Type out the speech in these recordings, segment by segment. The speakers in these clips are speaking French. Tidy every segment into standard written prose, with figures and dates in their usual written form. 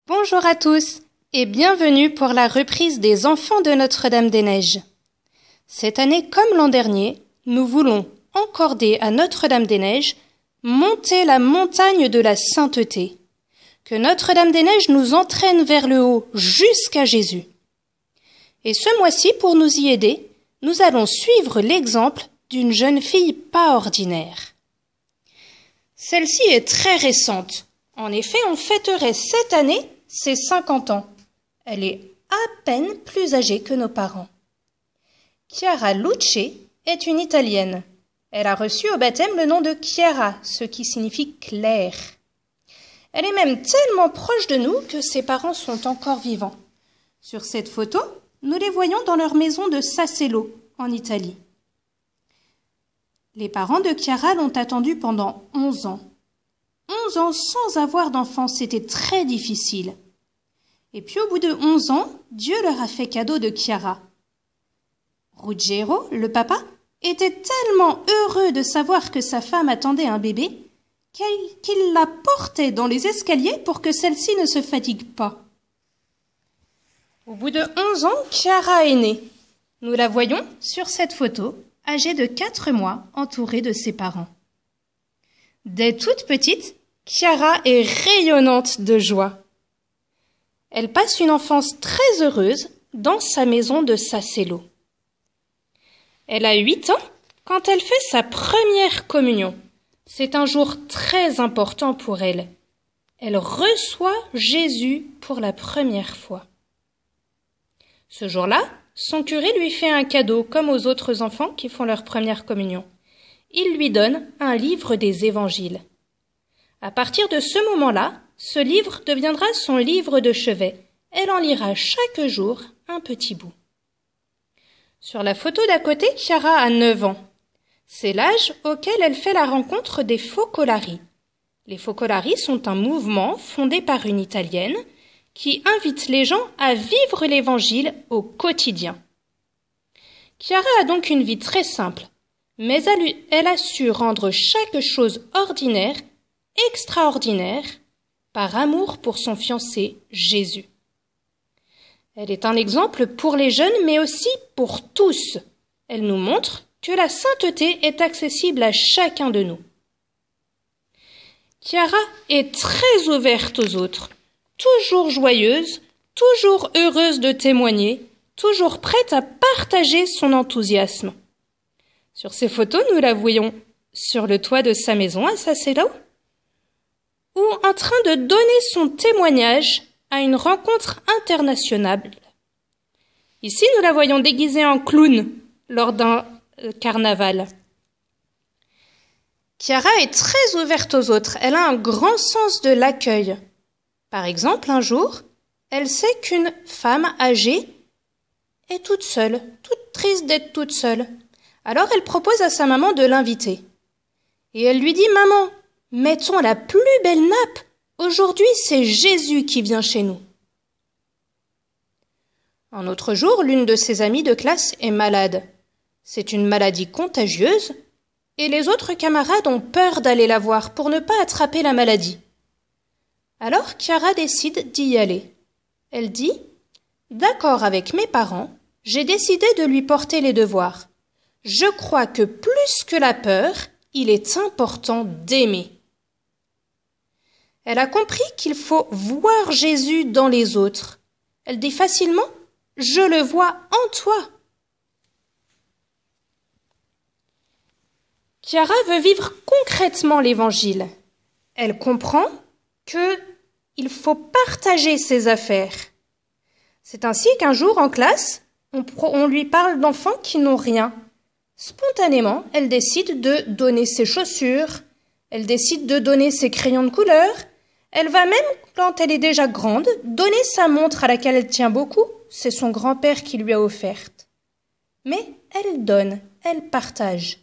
Bonjour à tous et bienvenue pour la reprise des Enfants de Notre-Dame-des-Neiges. Cette année, comme l'an dernier, nous voulons encorder à Notre-Dame-des-Neiges monter la montagne de la sainteté. Que Notre-Dame-des-Neiges nous entraîne vers le haut jusqu'à Jésus. Et ce mois-ci, pour nous y aider, nous allons suivre l'exemple d'une jeune fille pas ordinaire. Celle-ci est très récente. En effet, on fêterait cette année ses 50 ans. Elle est à peine plus âgée que nos parents. Chiara Lucci est une Italienne. Elle a reçu au baptême le nom de Chiara, ce qui signifie claire. Elle est même tellement proche de nous que ses parents sont encore vivants. Sur cette photo, nous les voyons dans leur maison de Sassello, en Italie. Les parents de Chiara l'ont attendue pendant 11 ans. 11 ans sans avoir d'enfant, c'était très difficile. Et puis au bout de 11 ans, Dieu leur a fait cadeau de Chiara. Ruggiero, le papa, était tellement heureux de savoir que sa femme attendait un bébé qu'il la portait dans les escaliers pour que celle-ci ne se fatigue pas. Au bout de 11 ans, Chiara est née. Nous la voyons sur cette photo, âgée de 4 mois, entourée de ses parents. Dès toute petite, Chiara est rayonnante de joie. Elle passe une enfance très heureuse dans sa maison de Sassello. Elle a 8 ans quand elle fait sa première communion. C'est un jour très important pour elle. Elle reçoit Jésus pour la première fois. Ce jour-là, son curé lui fait un cadeau comme aux autres enfants qui font leur première communion. Il lui donne un livre des évangiles. À partir de ce moment-là, ce livre deviendra son livre de chevet. Elle en lira chaque jour un petit bout. Sur la photo d'à côté, Chiara a 9 ans. C'est l'âge auquel elle fait la rencontre des Focolari. Les Focolari sont un mouvement fondé par une Italienne qui invite les gens à vivre l'Évangile au quotidien. Chiara a donc une vie très simple, mais elle a su rendre chaque chose ordinaire extraordinaire par amour pour son fiancé Jésus. Elle est un exemple pour les jeunes, mais aussi pour tous. Elle nous montre que la sainteté est accessible à chacun de nous. Chiara est très ouverte aux autres, toujours joyeuse, toujours heureuse de témoigner, toujours prête à partager son enthousiasme. Sur ces photos, nous la voyons sur le toit de sa maison à Sassello, ou en train de donner son témoignage à une rencontre internationale. Ici, nous la voyons déguisée en clown lors d'un carnaval. Chiara est très ouverte aux autres. Elle a un grand sens de l'accueil. Par exemple, un jour, elle sait qu'une femme âgée est toute seule, toute triste d'être toute seule. Alors, elle propose à sa maman de l'inviter. Et elle lui dit « Maman, mettons la plus belle nappe. Aujourd'hui, c'est Jésus qui vient chez nous. » Un autre jour, l'une de ses amies de classe est malade. C'est une maladie contagieuse et les autres camarades ont peur d'aller la voir pour ne pas attraper la maladie. Alors, Chiara décide d'y aller. Elle dit « D'accord avec mes parents, j'ai décidé de lui porter les devoirs. Je crois que plus que la peur, il est important d'aimer. » Elle a compris qu'il faut voir Jésus dans les autres. Elle dit facilement « Je le vois en toi ». Chiara veut vivre concrètement l'Évangile. Elle comprend qu'il faut partager ses affaires. C'est ainsi qu'un jour en classe, on lui parle d'enfants qui n'ont rien. Spontanément, elle décide de donner ses chaussures, elle décide de donner ses crayons de couleur. Elle va même, quand elle est déjà grande, donner sa montre à laquelle elle tient beaucoup. C'est son grand-père qui lui a offerte. Mais elle donne, elle partage.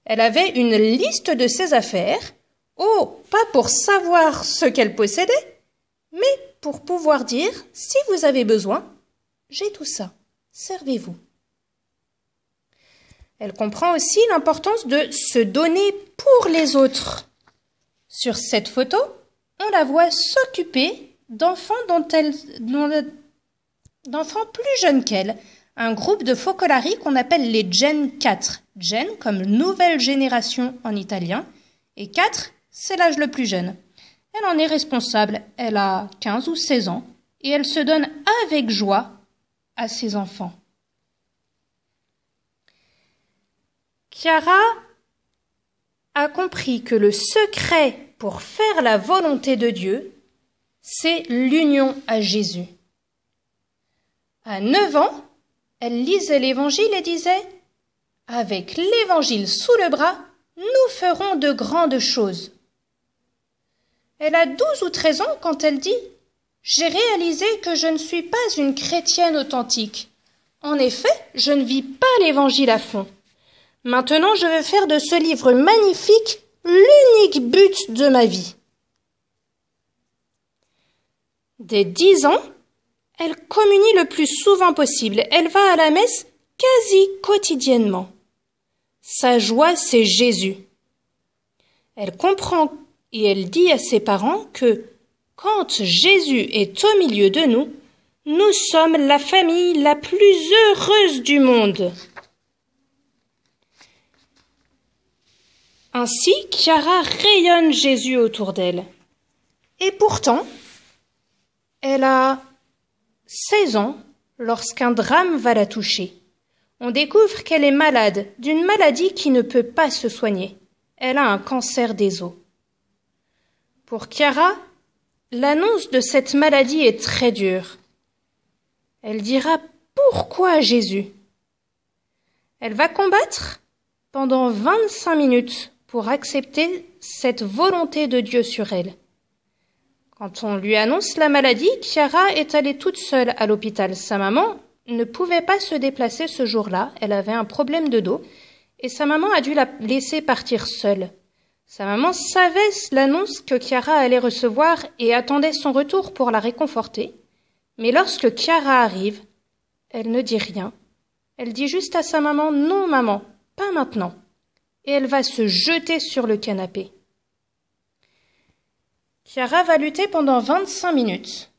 Elle avait une liste de ses affaires, pas pour savoir ce qu'elle possédait, mais pour pouvoir dire, si vous avez besoin, j'ai tout ça, servez-vous. Elle comprend aussi l'importance de se donner pour les autres. Sur cette photo, on la voit s'occuper d'enfants d'enfants plus jeunes qu'elle, un groupe de focolari qu'on appelle les Gen 4. Gen comme nouvelle génération en italien, et 4, c'est l'âge le plus jeune. Elle en est responsable, elle a 15 ou 16 ans, et elle se donne avec joie à ses enfants. Chiara a compris que le secret pour faire la volonté de Dieu, c'est l'union à Jésus. À 9 ans, elle lisait l'Évangile et disait « Avec l'Évangile sous le bras, nous ferons de grandes choses. » Elle a 12 ou 13 ans quand elle dit « J'ai réalisé que je ne suis pas une chrétienne authentique. En effet, je ne vis pas l'Évangile à fond. Maintenant, je veux faire de ce livre magnifique l'unique but de ma vie. » Dès 10 ans, elle communie le plus souvent possible. Elle va à la messe quasi quotidiennement. Sa joie, c'est Jésus. Elle comprend et elle dit à ses parents que quand Jésus est au milieu de nous, nous sommes la famille la plus heureuse du monde. Ainsi, Chiara rayonne Jésus autour d'elle. Et pourtant, elle a 16 ans lorsqu'un drame va la toucher. On découvre qu'elle est malade d'une maladie qui ne peut pas se soigner. Elle a un cancer des os. Pour Chiara, l'annonce de cette maladie est très dure. Elle dira « Pourquoi Jésus ?» Elle va combattre pendant 25 minutes pour accepter cette volonté de Dieu sur elle. Quand on lui annonce la maladie, Chiara est allée toute seule à l'hôpital. Sa maman ne pouvait pas se déplacer ce jour-là, elle avait un problème de dos, et sa maman a dû la laisser partir seule. Sa maman savait l'annonce que Chiara allait recevoir et attendait son retour pour la réconforter. Mais lorsque Chiara arrive, elle ne dit rien. Elle dit juste à sa maman « Non, maman, pas maintenant ». Et elle va se jeter sur le canapé. Chiara va lutter pendant 25 minutes.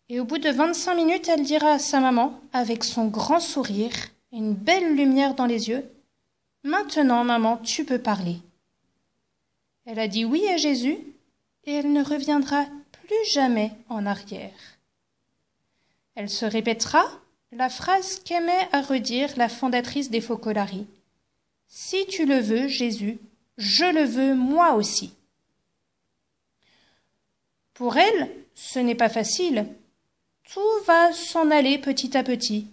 Et au bout de 25 minutes, elle dira à sa maman, avec son grand sourire et une belle lumière dans les yeux, « Maintenant, maman, tu peux parler. » Elle a dit oui à Jésus et elle ne reviendra plus jamais en arrière. Elle se répétera la phrase qu'aimait à redire la fondatrice des Focolari. « Si tu le veux, Jésus, je le veux moi aussi. » Pour elle, ce n'est pas facile. Tout va s'en aller petit à petit.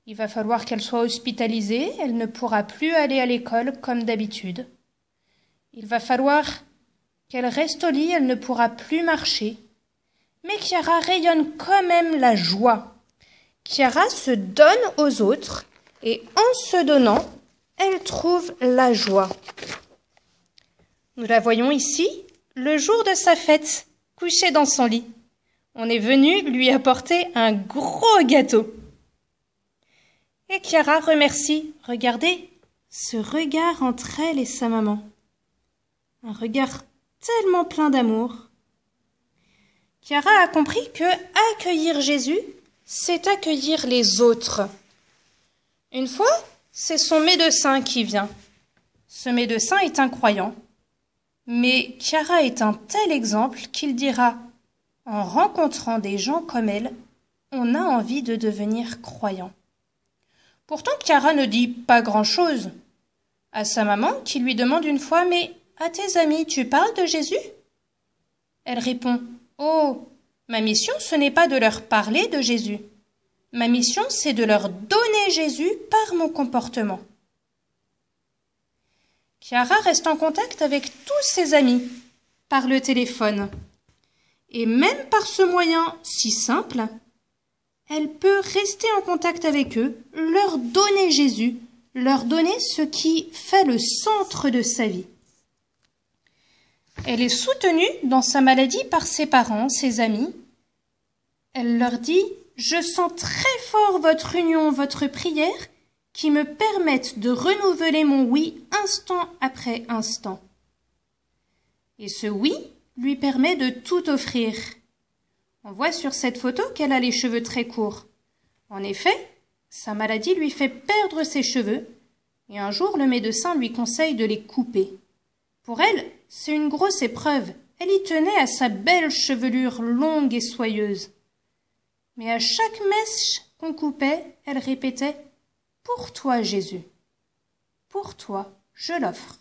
Il va falloir qu'elle soit hospitalisée, elle ne pourra plus aller à l'école comme d'habitude. Il va falloir qu'elle reste au lit, elle ne pourra plus marcher. Mais Chiara rayonne quand même la joie. Chiara se donne aux autres et en se donnant, elle trouve la joie. Nous la voyons ici, le jour de sa fête, couchée dans son lit. On est venu lui apporter un gros gâteau. Et Chiara remercie. Regardez ce regard entre elle et sa maman. Un regard tellement plein d'amour. Chiara a compris que accueillir Jésus, c'est accueillir les autres. Une fois, c'est son médecin qui vient. Ce médecin est un croyant. Mais Chiara est un tel exemple qu'il dira « En rencontrant des gens comme elle, on a envie de devenir croyant. » Pourtant, Chiara ne dit pas grand-chose. À sa maman, qui lui demande une fois « Mais à tes amis, tu parles de Jésus ?» Elle répond « Oh, ma mission, ce n'est pas de leur parler de Jésus. Ma mission, c'est de leur donner Jésus par mon comportement. » Chiara reste en contact avec tous ses amis par le téléphone. Et même par ce moyen si simple, elle peut rester en contact avec eux, leur donner Jésus, leur donner ce qui fait le centre de sa vie. Elle est soutenue dans sa maladie par ses parents, ses amis. Elle leur dit « Je sens très fort votre union, votre prière, qui me permettent de renouveler mon oui instant après instant. » Et ce oui lui permet de tout offrir. On voit sur cette photo qu'elle a les cheveux très courts. En effet, sa maladie lui fait perdre ses cheveux et un jour le médecin lui conseille de les couper. Pour elle, c'est une grosse épreuve. Elle y tenait à sa belle chevelure longue et soyeuse. Mais à chaque mèche qu'on coupait, elle répétait « Pour toi, Jésus, pour toi, je l'offre ».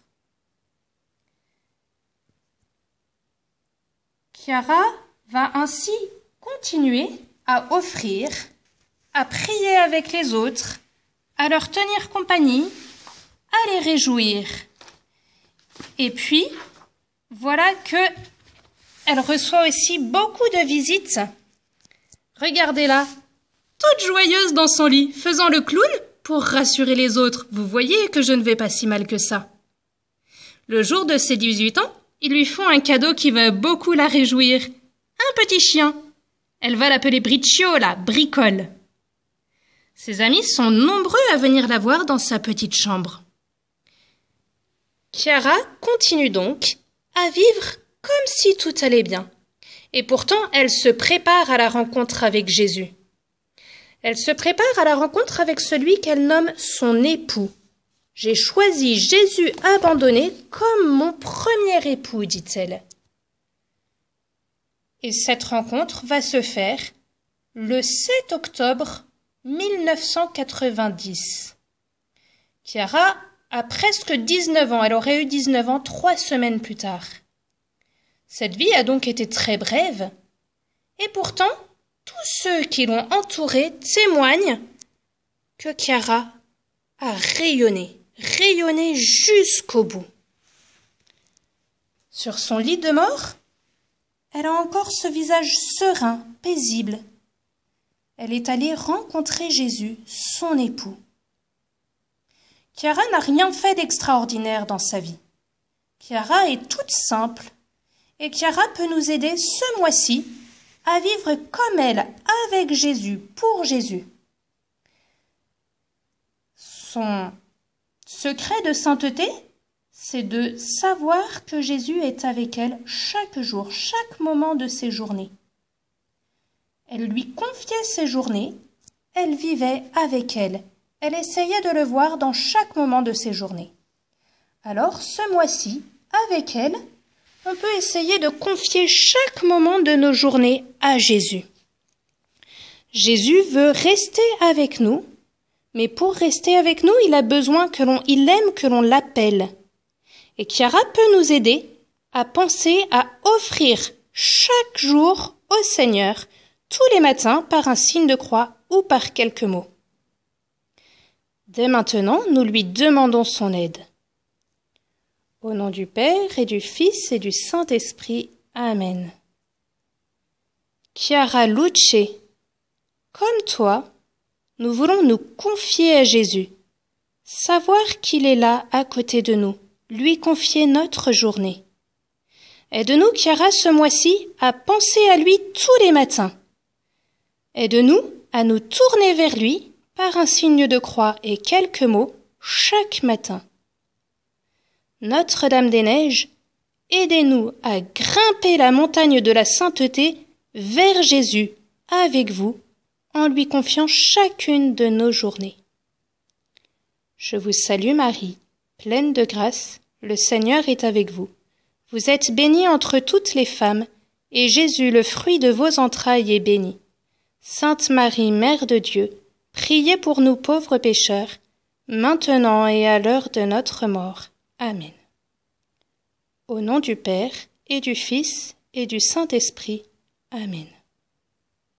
Chiara va ainsi continuer à offrir, à prier avec les autres, à leur tenir compagnie, à les réjouir. Et puis, voilà qu'elle reçoit aussi beaucoup de visites. Regardez-la, toute joyeuse dans son lit, faisant le clown pour rassurer les autres. Vous voyez que je ne vais pas si mal que ça. Le jour de ses 18 ans, ils lui font un cadeau qui va beaucoup la réjouir. Un petit chien. Elle va l'appeler Briciola, Bricole. Ses amis sont nombreux à venir la voir dans sa petite chambre. Chiara continue donc à vivre comme si tout allait bien. Et pourtant, elle se prépare à la rencontre avec Jésus. Elle se prépare à la rencontre avec celui qu'elle nomme son époux. J'ai choisi Jésus abandonné comme mon premier époux, dit-elle. Et cette rencontre va se faire le 7 octobre 1990. Chiara a presque 19 ans. Elle aurait eu 19 ans 3 semaines plus tard. Cette vie a donc été très brève. Et pourtant, tous ceux qui l'ont entourée témoignent que Chiara a rayonné jusqu'au bout. Sur son lit de mort, elle a encore ce visage serein, paisible. Elle est allée rencontrer Jésus, son époux. Chiara n'a rien fait d'extraordinaire dans sa vie. Chiara est toute simple et Chiara peut nous aider ce mois-ci à vivre comme elle, avec Jésus, pour Jésus. Son secret de sainteté, c'est de savoir que Jésus est avec elle chaque jour, chaque moment de ses journées. Elle lui confiait ses journées, elle vivait avec elle. Elle essayait de le voir dans chaque moment de ses journées. Alors, ce mois-ci, avec elle, on peut essayer de confier chaque moment de nos journées à Jésus. Jésus veut rester avec nous, mais pour rester avec nous, il aime que l'on l'appelle. Et Chiara peut nous aider à penser à offrir chaque jour au Seigneur, tous les matins, par un signe de croix ou par quelques mots. Dès maintenant, nous lui demandons son aide. Au nom du Père et du Fils et du Saint-Esprit. Amen. Chiara Luce, comme toi, nous voulons nous confier à Jésus, savoir qu'il est là à côté de nous, lui confier notre journée. Aide-nous, Chiara, ce mois-ci, à penser à lui tous les matins. Aide-nous à nous tourner vers lui par un signe de croix et quelques mots chaque matin. Notre-Dame-des-Neiges, aidez-nous à grimper la montagne de la sainteté vers Jésus avec vous, en lui confiant chacune de nos journées. Je vous salue Marie, pleine de grâce, le Seigneur est avec vous. Vous êtes bénie entre toutes les femmes, et Jésus, le fruit de vos entrailles, est béni. Sainte Marie, Mère de Dieu, priez pour nous pauvres pécheurs, maintenant et à l'heure de notre mort. Amen. Au nom du Père, et du Fils, et du Saint-Esprit. Amen.